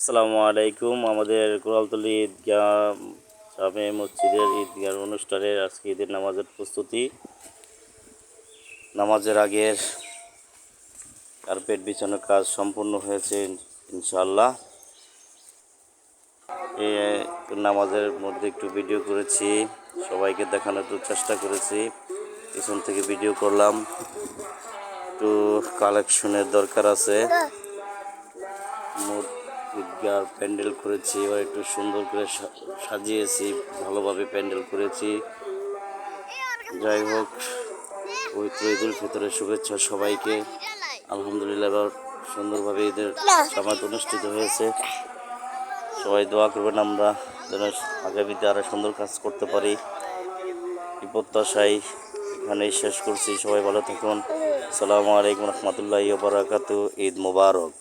আসসালামু আলাইকুম। আমাদের কোরআলতলী ঈদগাহ জামে মসজিদের ঈদগাহ অনুষ্ঠানের আজকে ঈদের নামাজের প্রস্তুতি। নামাজের আগের কার্পেট বিছানোর কাজ সম্পূর্ণ হয়েছে ইনশাআল্লাহ। এই নামাজের মধ্যে একটু ভিডিও করেছি, সবাইকে দেখানোর একটু চেষ্টা করেছি, পিছন থেকে ভিডিও করলাম। একটু কালেকশনের দরকার আছে। ঈদগাহ প্যান্ডেল করেছি, এবার একটু সুন্দর করে সাজিয়েছি, ভালোভাবে প্যান্ডেল করেছি। যাই হোক, পবিত্র ঈদুল ফিতরের শুভেচ্ছা সবাইকে। আলহামদুলিল্লাহ, এবার সুন্দরভাবে ঈদের জামাত অনুষ্ঠিত হয়েছে। সবাই দোয়া করবেন আমরা যেন আগামীতে আরও সুন্দর কাজ করতে পারি। এই প্রত্যাশায় এখানেই শেষ করছি। সবাই ভালো থাকুন। আসসালামু আলাইকুম রহমতুল্লাহি ওয়া বারাকাতুহু। ঈদ মোবারক।